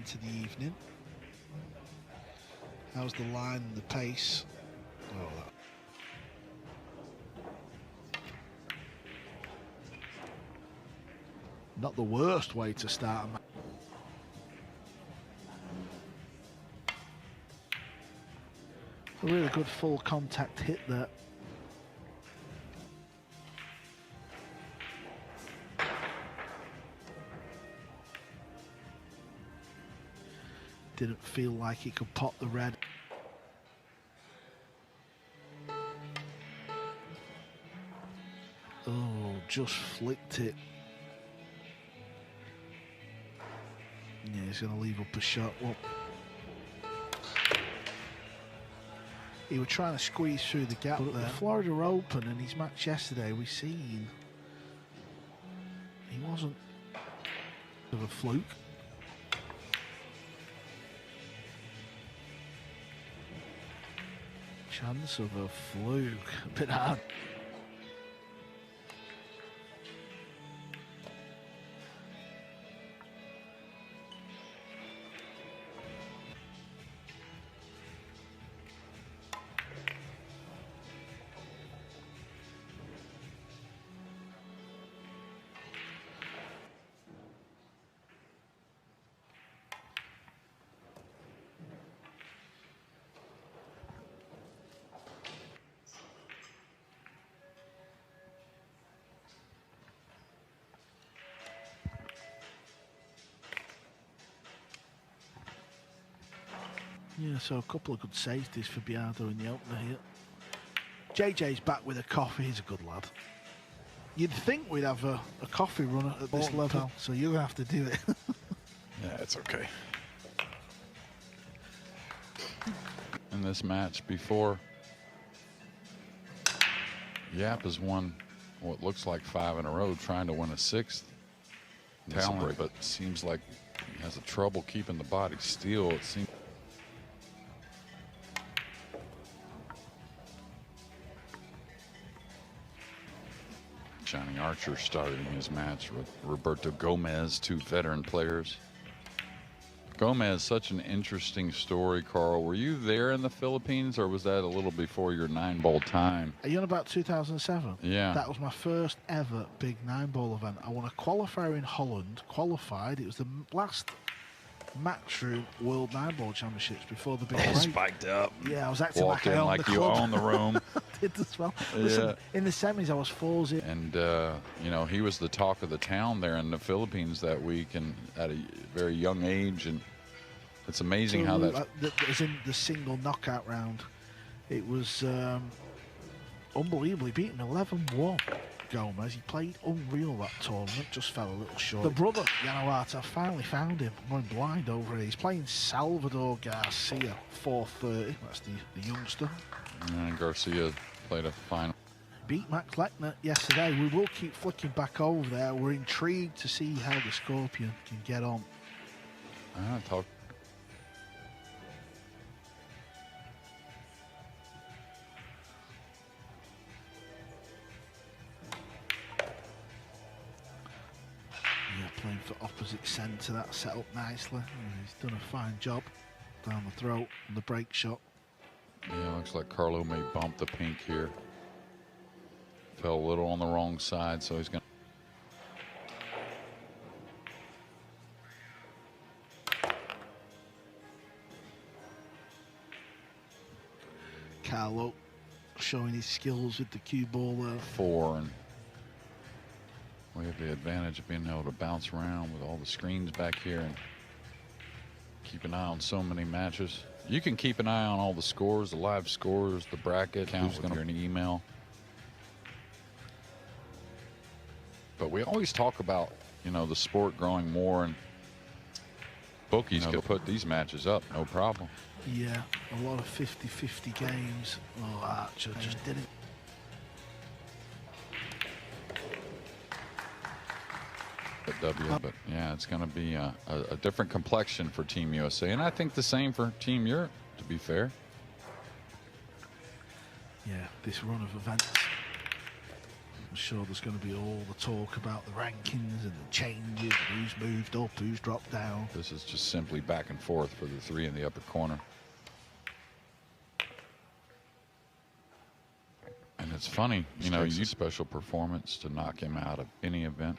into the evening. How's the line and the pace? Oh, not the worst way to start a match. A really good full contact hit there. Didn't feel like he could pot the red. Oh, just flicked it. Yeah, he's going to leave up a shot. Well, he was trying to squeeze through the gap there. The Florida Open and his match yesterday, we seen he wasn't of a fluke. Chance of a fluke, a bit hard. Yeah, so a couple of good safeties for Biado in the opener here. JJ's back with a coffee, he's a good lad. You'd think we'd have a coffee run at this level, so you're going to have to do it. Yeah, it's okay. In this match before, Yap has won what looks like 5 in a row, trying to win a 6th. Talent, but seems like he has a trouble keeping the body still. It seems. Shining Archer starting his match with Roberto Gomez, 2 veteran players. Gomez, such an interesting story, Carl. Were you there in the Philippines, or was that a little before your 9-ball time? Are you on about 2007? Yeah. That was my first ever big 9-ball event. I won a qualifier in Holland, qualified. It was the last Matchroom World 9-ball Championships before the big break. Spiked up. Yeah, I was acting Walked like I in owned like the you club. owned the room. I did as well. Yeah. Listen, in the semis, I was 4-0. And, you know, he was the talk of the town there in the Philippines that week, and at a very young age. And it's amazing how that... As in the single knockout round, it was unbelievably beaten 11-1. Gomez, he played unreal that tournament, just fell a little short. The brother, Yanuata, finally found him. I'm going blind over here. He's playing Salvador Garcia, 430. That's the youngster. And Garcia played a final. Beat Max Lechner yesterday. We will keep flicking back over there. We're intrigued to see how the Scorpion can get on. Playing for opposite centre, that set up nicely. He's done a fine job down the throat and the break shot. Yeah, looks like Carlo may bump the pink here. Fell a little on the wrong side, so he's going to. Carlo showing his skills with the cue ball there. 4, and we have the advantage of being able to bounce around with all the screens back here and keep an eye on so many matches. You can keep an eye on all the scores, the live scores, the bracket, who's going to get an email. But we always talk about, you know, the sport growing more, and bookies can put these matches up, no problem. Yeah, a lot of 50-50 games. Oh, Archer just didn't. But yeah, it's going to be a different complexion for Team USA, and I think the same for Team Europe, to be fair. Yeah, this run of events. I'm sure there's going to be all the talk about the rankings and the changes, who's moved up, who's dropped down. This is just simply back and forth for the three in the upper corner. And it's funny, you know, you special performance to knock him out of any event.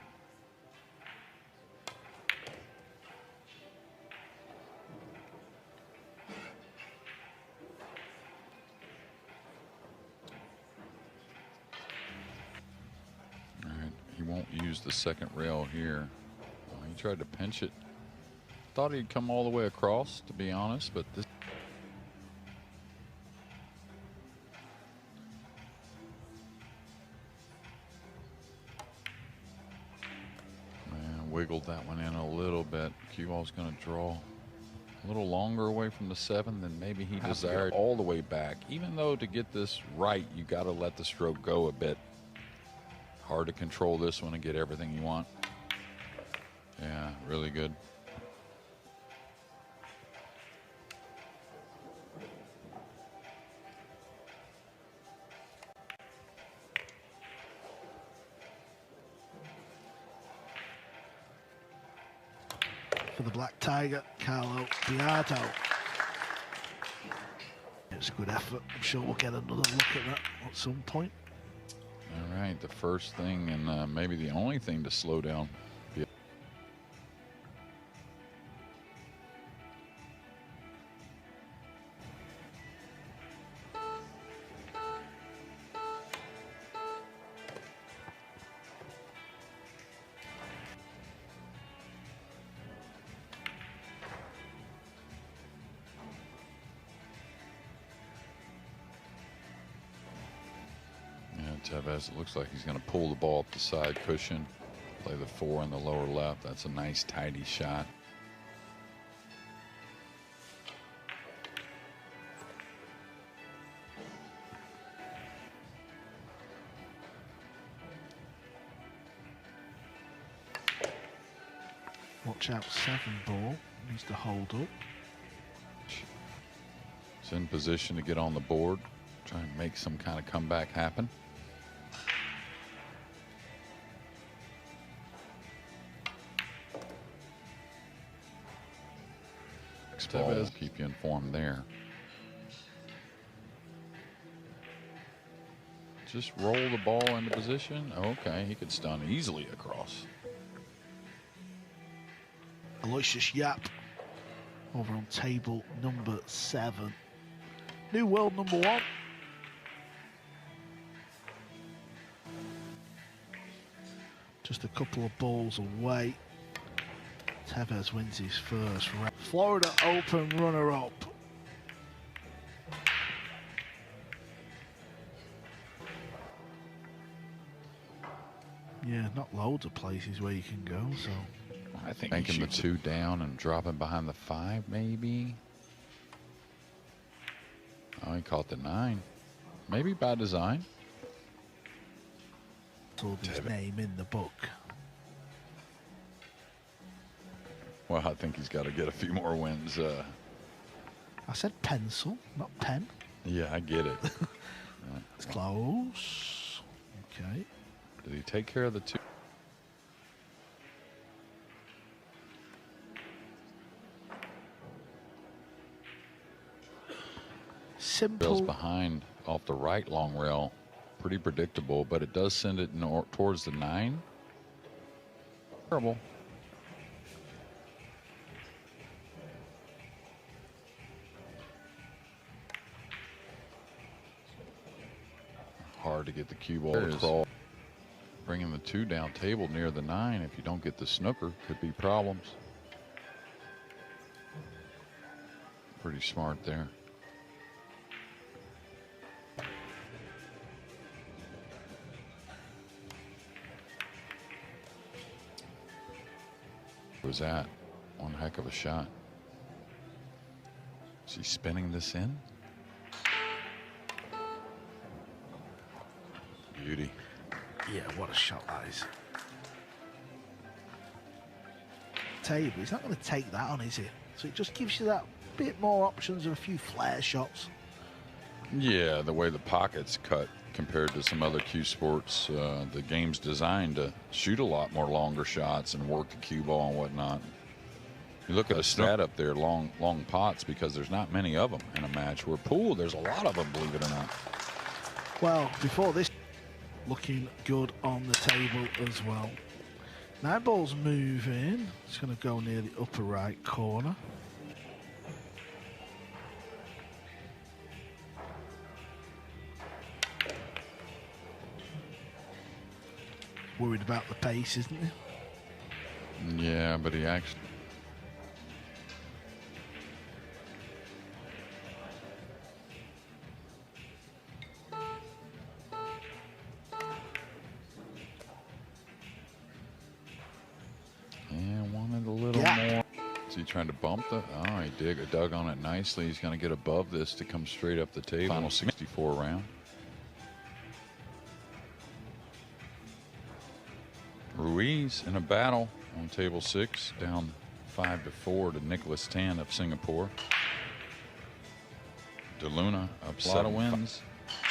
All right, he won't use the second rail here. Well, he tried to pinch it. Thought he'd come all the way across, to be honest, but this. Wiggled that one in a little bit. Cue ball's going to draw a little longer away from the 7 than maybe he desired. All the way back. Even though to get this right, you got to let the stroke go a bit. Hard to control this one and get everything you want. Yeah, really good. For the Black Tiger, Carlo Biado. It's a good effort. I'm sure we'll get another look at that at some point. All right, the first thing and maybe the only thing to slow down. Tevez, it looks like he's going to pull the ball up the side cushion, play the 4 in the lower left. That's a nice, tidy shot. Watch out, 7 ball. Needs to hold up. It's in position to get on the board, try and make some kind of comeback happen. Tevez, keep you informed there. Just roll the ball into position. Okay, he could stun easily across. Aloysius Yap over on table number 7. New world number 1. Just a couple of balls away. Tevez wins his first round. Florida Open runner-up. Yeah, not loads of places where you can go, so. I think making the 2 down and dropping behind the 5, maybe. Oh, he caught the 9. Maybe by design. Told his name in the book. Well, I think he's got to get a few more wins. I said pencil, not pen. Yeah, I get it. It's close. Okay. Did he take care of the 2? Simple. Rails behind off the right long rail. Pretty predictable, but it does send it towards the 9. Terrible. Hard to get the cue ball to crawl. Bringing the 2 down table near the 9. If you don't get the snooker, could be problems. Pretty smart there. Was that one heck of a shot? Is he spinning this in? Beauty. Yeah, what a shot that is. Table, he's not going to take that on, is he? So it just gives you that bit more options of a few flare shots. Yeah, the way the pocket's cut compared to some other cue sports, the game's designed to shoot a lot more longer shots and work the cue ball and whatnot. You look at a stat up there, long pots, because there's not many of them in a match. Where pool, there's a lot of them, believe it or not. Well, before this, looking good on the table as well. Now ball's moving. It's going to go near the upper right corner. Worried about the pace, isn't he? Yeah, but he actually... wanted a little more. Is he trying to bump the... Oh, he dug on it nicely. He's going to get above this to come straight up the table. Final 64 round. Ruiz in a battle on table 6, down 5-4 to Nicholas Tan of Singapore. De Luna up 7. A lot of wins.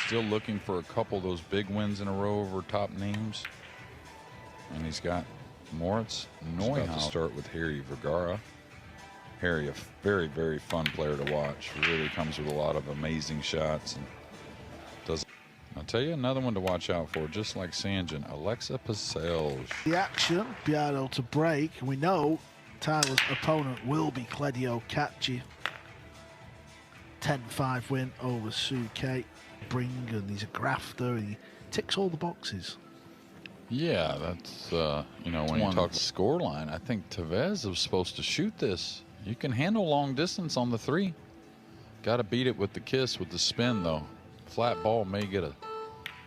Still looking for a couple of those big wins in a row over top names. And he's got Moritz Neuhaus to start with Harry Vergara. Harry, a very, very fun player to watch. Really comes with a lot of amazing shots and does. I'll tell you another one to watch out for, just like Sanjin, Alexa Pasels. The action, Biado to break, and we know Tyler's opponent will be Cledio Kachi. 10-5 win over Suke Bringen. He's a grafter and he ticks all the boxes. Yeah, that's, you know, when you talk score line, I think Tevez was supposed to shoot this. You can handle long distance on the 3. Got to beat it with the kiss, with the spin, though. Flat ball may get a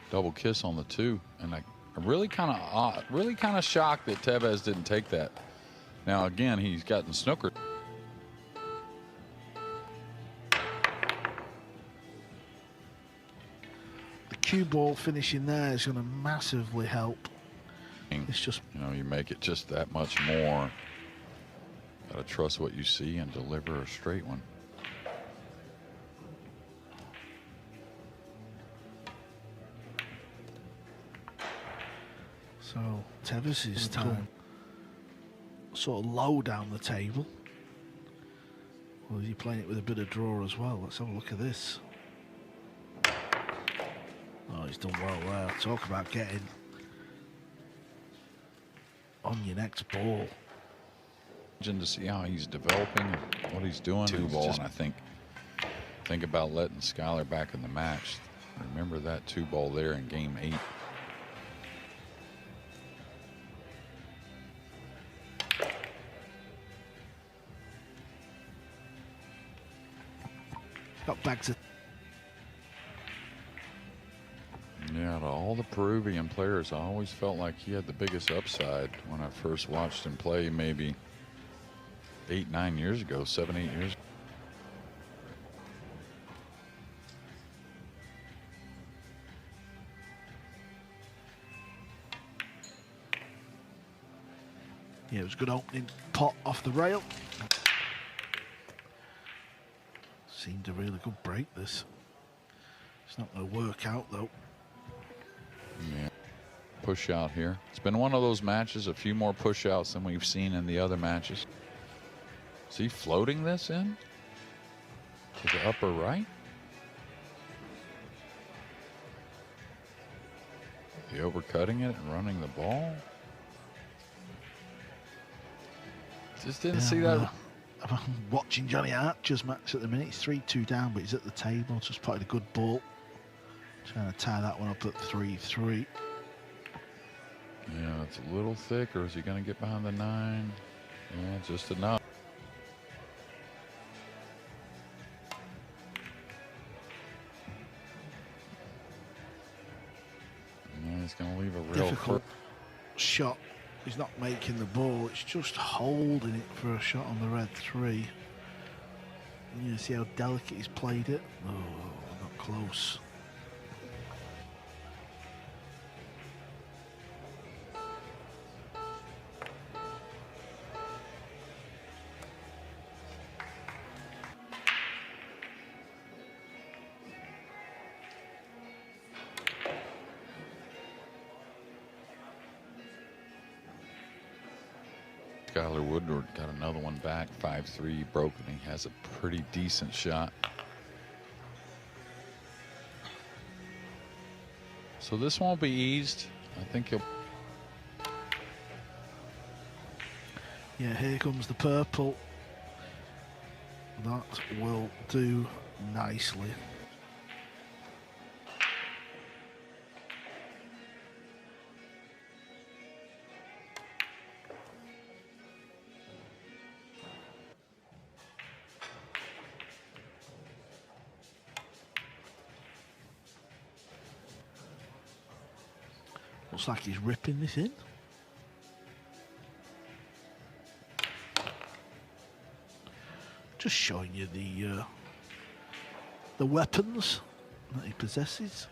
double kiss on the 2. And I'm really kind of shocked that Tevez didn't take that. Now, again, he's gotten snookered. The cue ball finishing there is going to massively help. It's just, you know, you make it just that much more. Got to trust what you see and deliver a straight one. So Tevez's time sort of low down the table. Or is he playing it with a bit of draw as well? Let's have a look at this. Oh, he's done well there. Talk about getting on your next ball. To see how he's developing and what he's doing. 2 ball, and I think about letting Skyler back in the match. Remember that 2 ball there in game 8. Got bags of. Yeah, to all the Peruvian players, I always felt like he had the biggest upside when I first watched him play, maybe 8, 9 years ago, 7, 8 years ago. Yeah, it was a good opening pot off the rail. Seemed a really good break, this. It's not going to work out, though. Yeah. Push out here. It's been one of those matches, a few more push outs than we've seen in the other matches. Is he floating this in to the upper right? Is he overcutting it and running the ball? Just didn't see that. I'm watching Johnny Archer's match at the minute. He's 3-2 down, but he's at the table. Just played a good ball. Trying to tie that one up at 3-3. Yeah, it's a little thick, or is he going to get behind the 9? Yeah, just enough. Yeah, he's going to leave a real difficult shot. He's not making the ball. It's just holding it for a shot on the red 3. And you see how delicate he's played it. Oh, not close. Skylar Woodward got another one back, 5-3, broken. He has a pretty decent shot. So this won't be eased. I think he'll. Yeah, here comes the purple. That will do nicely. Looks like he's ripping this in. Just showing you the weapons that he possesses.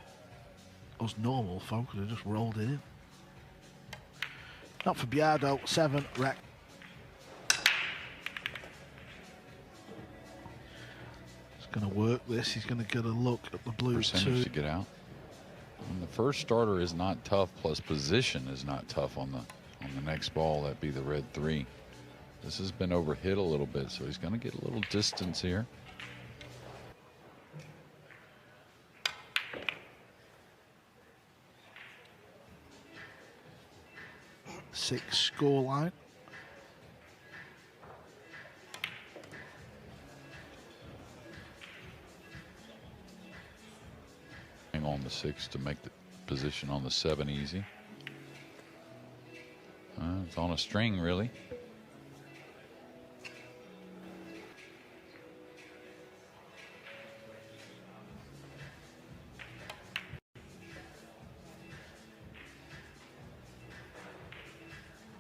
Us normal folk would have just rolled it in. Not for Biado, 7, wreck. He's going to work this. He's going to get a look at the blue Percentage two. to get out. And the first starter is not tough, plus position is not tough on the next ball. That'd be the red 3. This has been overhit a little bit, so he's going to get a little distance here. Six score line. On the 6 to make the position on the 7 easy. It's on a string, really.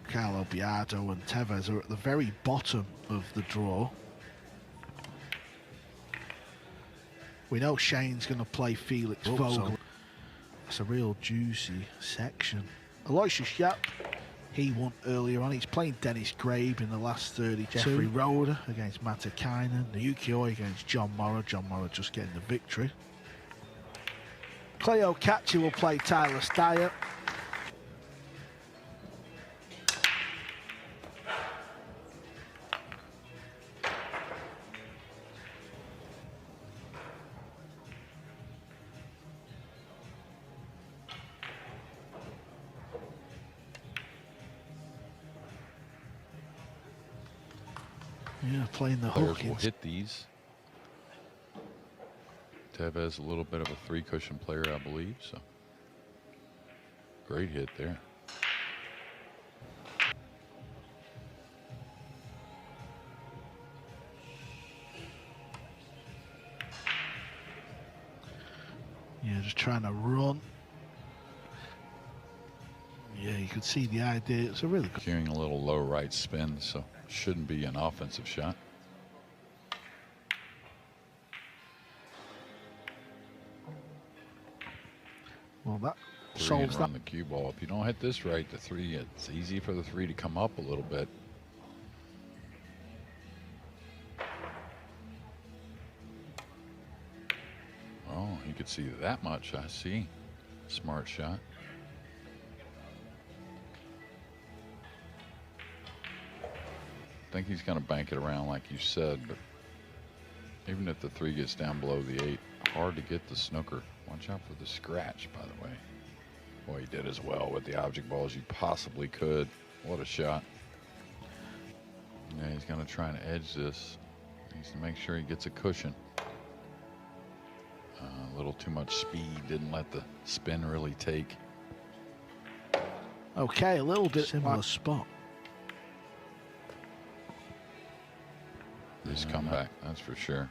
Carlo Biado and Tevez are at the very bottom of the draw. We know Shane's going to play Felix Vogel. It's a real juicy section. Aloysius Yap, he won earlier on. He's playing Dennis Grabe in the last 30. Jeffrey Roder against Matakainen. Naoki Oi against John Morrow. John Morrow just getting the victory. Cleo Catchy will play Tyler Steyer. Yeah, playing the hook. Players will hit these. Tevez, a little bit of a 3 cushion player, I believe. So great hit there. Yeah, just trying to run. Yeah, you could see the idea. It's a really good. Carrying a little low right spin, so shouldn't be an offensive shot. Well, that 3 solves and that. run the cue ball. If you don't hit this right, the 3, it's easy for the 3 to come up a little bit. Oh, you could see that much. I see. Smart shot. I think he's going to bank it around like you said, but even if the 3 gets down below the 8, hard to get the snooker. Watch out for the scratch, by the way. Boy, he did as well with the object ball as you possibly could. What a shot. Yeah, he's going to try and edge this. He needs to make sure he gets a cushion. A little too much speed, didn't let the spin really take. Okay, a little bit similar spot. This comeback, that's for sure.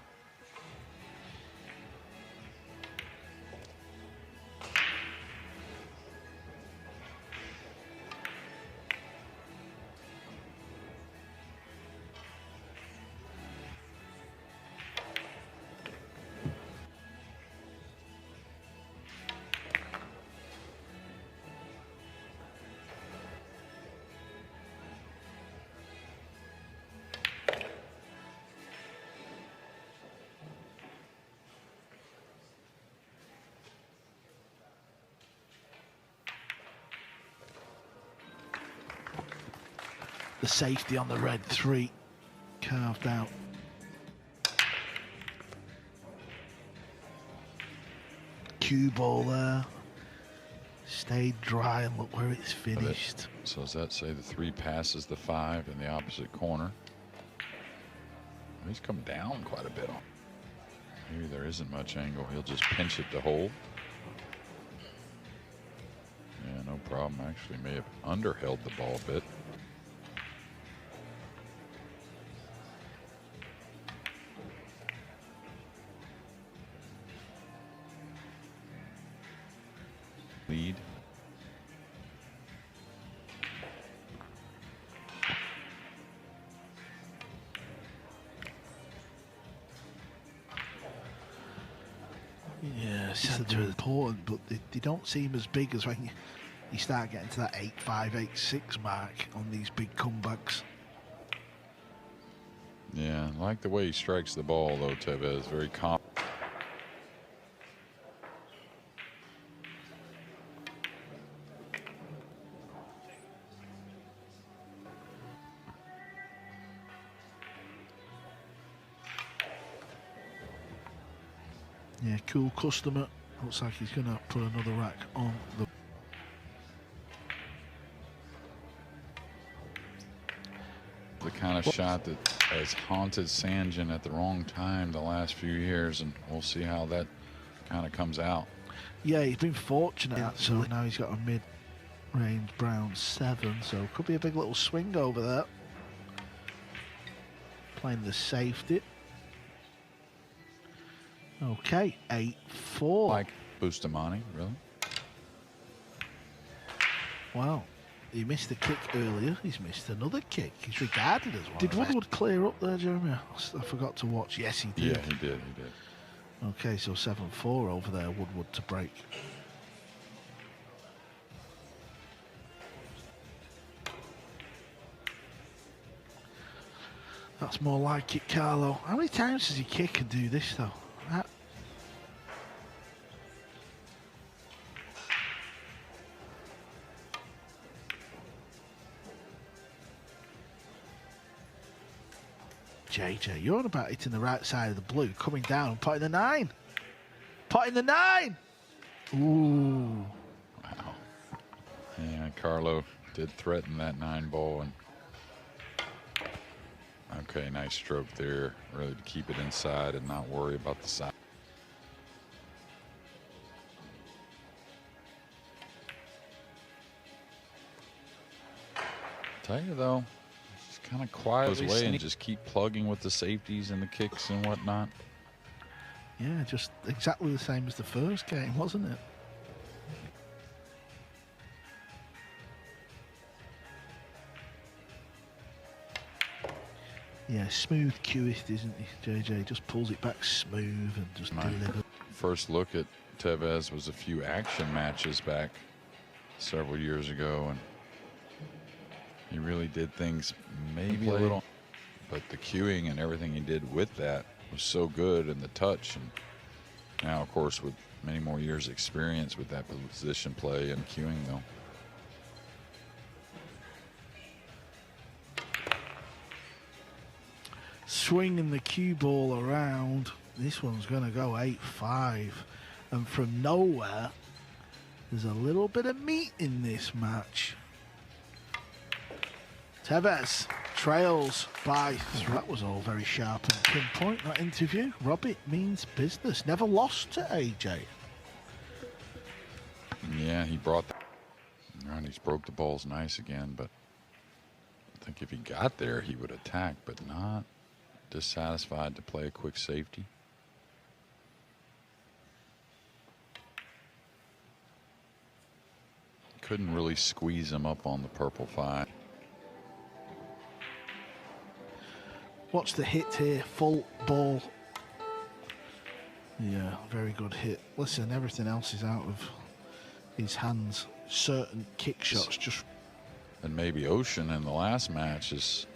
The safety on the red 3 carved out. Cue ball there. Stayed dry and look where it's finished. So does that say the 3 passes the 5 in the opposite corner? He's come down quite a bit. Maybe there isn't much angle. He'll just pinch it to hold. Yeah, no problem. Actually may have underheld the ball a bit. Lead. Yeah, centre is important, but they don't seem as big as when you start getting to that 8-5, 8-6 mark on these big comebacks. Yeah, I like the way he strikes the ball, though, Tevez. Very confident. Yeah, cool customer. Looks like he's going to put another rack on the kind of shot that has haunted Sanjin at the wrong time the last few years, and we'll see how that kind of comes out. Yeah, he's been fortunate. So now he's got a mid-range brown 7, so could be a big little swing over there. Playing the safety. Okay, 8-4. Like Bustamante, really? Wow. He missed a kick earlier. He's missed another kick. He's regarded as one. Did Woodward clear up there, Jeremy? I forgot to watch. Yes, he did. Yeah, he did. He did. Okay, so 7-4 over there. Woodward to break. That's more like it, Carlo. How many times does he kick and do this, though? JJ, you're on about hitting the right side of the blue, coming down and potting the 9. Potting the 9! Ooh. Wow. Yeah, Carlo did threaten that 9 ball. And okay, nice stroke there. Really to keep it inside and not worry about the side. Tell you though, just kind of quiet away and just keep plugging with the safeties and the kicks and whatnot. Yeah, just exactly the same as the first game, wasn't it? Yeah, smooth cueist, isn't he, JJ? Just pulls it back smooth and just delivers. First look at Tevez was a few action matches back several years ago, and he really did things maybe a little, but the cueing and everything he did with that was so good, and the touch. And now, of course, with many more years experience with that position play and cueing, though. Swinging the cue ball around. This one's going to go 8-5. And from nowhere, there's a little bit of meat in this match. Tevez trails by 3. That was all very sharp and pinpoint, that interview. Robbie means business. Never lost to AJ. Yeah, he brought that. And he's broke the balls nice again, but I think if he got there, he would attack, but not dissatisfied to play a quick safety. Couldn't really squeeze him up on the purple 5. Watch the hit here, full ball. Yeah, very good hit. Listen, everything else is out of his hands. Certain kick shots just... And maybe Ocean in the last match is...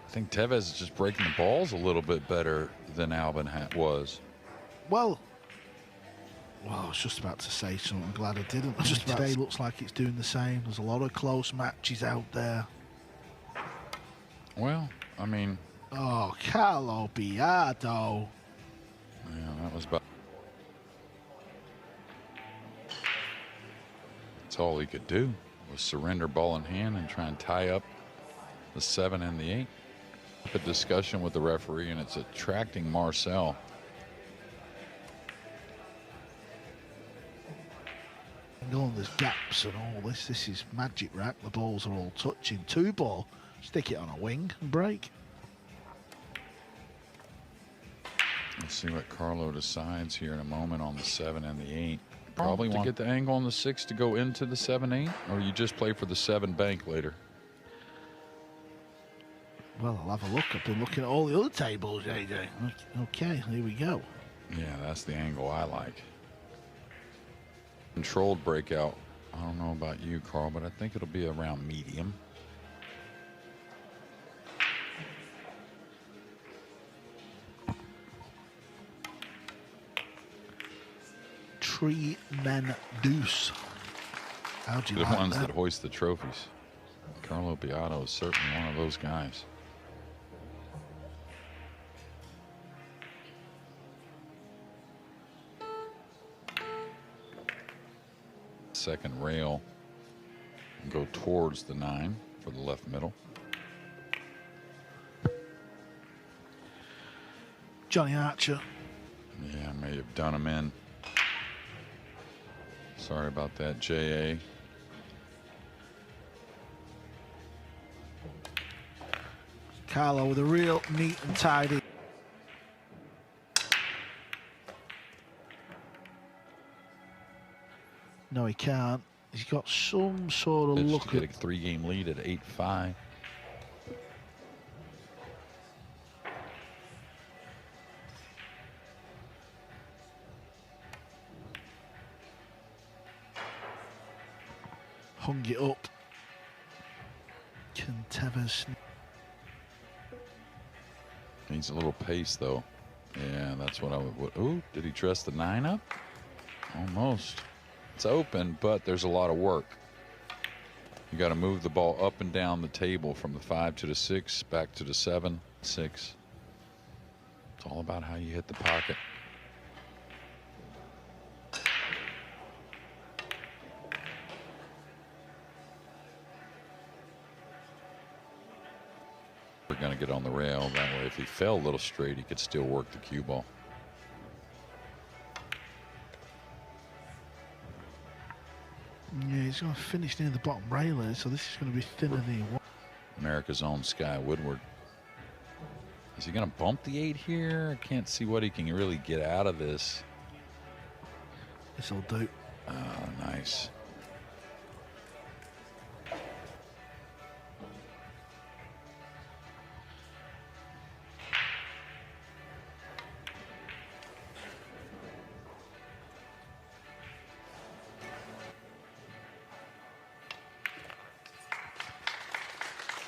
I think Tevez is just breaking the balls a little bit better than Albin was. Well, I was just about to say something. I'm glad I didn't. Today looks like it's doing the same. There's a lot of close matches out there. Well, I mean... Oh, Carlo Biado. Yeah, that was about... That's all he could do, was surrender ball in hand and try and tie up the 7 and the 8. A discussion with the referee, and it's attracting Marcel. There's gaps and all this. This is magic rack. The balls are all touching. 2 ball. Stick it on a wing and break. Let's see what Carlo decides here in a moment on the 7 and the 8. Probably want to get the angle on the 6 to go into the 7-8, or you just play for the 7 bank later. Well, I'll have a look. I've been looking at all the other tables, AJ. Okay, here we go. Yeah, that's the angle I like. Controlled breakout. I don't know about you, Carl, but I think it'll be around medium. Three-men deuce. How do you like The ones that? that hoist the trophies. Carlo Biado is certainly one of those guys. Second rail and go towards the 9 for the left middle. Johnny Archer. Yeah, I may have done him in. Sorry about that, J.A. Carlo with a real neat and tidy. No, he can't. He's got some sort of look to at... get a 3-game lead at 8-5. Hung it up. Can Tevez... Needs a little pace, though. Yeah, that's what I would... Ooh, did he dress the 9 up? Almost. It's open, but there's a lot of work. You got to move the ball up and down the table from the 5 to the 6, back to the 7, 6. It's all about how you hit the pocket. We're going to get on the rail. That way, if he fell a little straight, he could still work the cue ball. Yeah, he's going to finish near the bottom rail here, so this is going to be thinner than he wants. America's own Sky Woodward. Is he going to bump the 8 here? I can't see what he can really get out of this. This'll do. Oh, nice.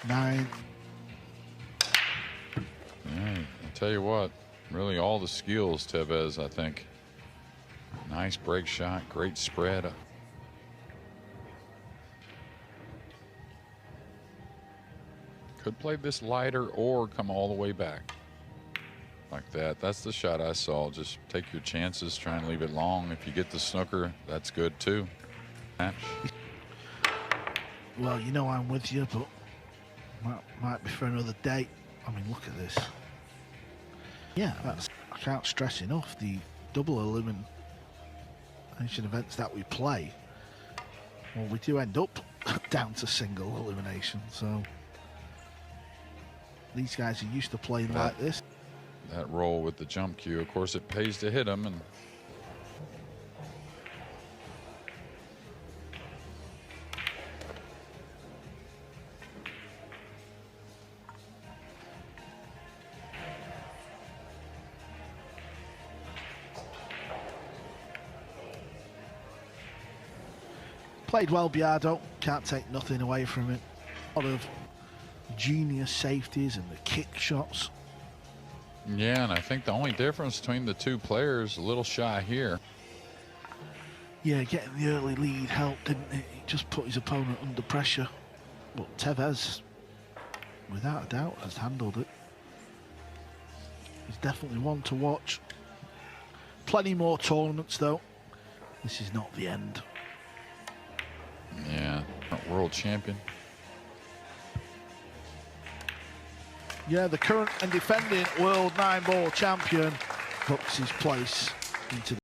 Nine. Yeah, I'll tell you what, really all the skills, Tevez, I think. Nice break shot, great spread. Could play this lighter or come all the way back. Like that. That's the shot I saw. Just take your chances, try and leave it long. If you get the snooker, that's good too. Match. Well, you know I'm with you, but might be for another day. I mean, look at this. Yeah, I can't stress enough the double elimination events that we play. Well, we do end up down to single elimination, so these guys are used to playing like this. That roll with the jump cue, of course, it pays to hit them, and played well, Biado. Can't take nothing away from it. A lot of genius safeties and the kick shots. yeah, and I think the only difference between the two players, a little shy here. Yeah, getting the early lead helped, didn't it? He just put his opponent under pressure. But Tevez, without a doubt, has handled it. He's definitely one to watch. Plenty more tournaments, though. This is not the end. Yeah, world champion. Yeah, the current and defending world 9-ball champion books his place into the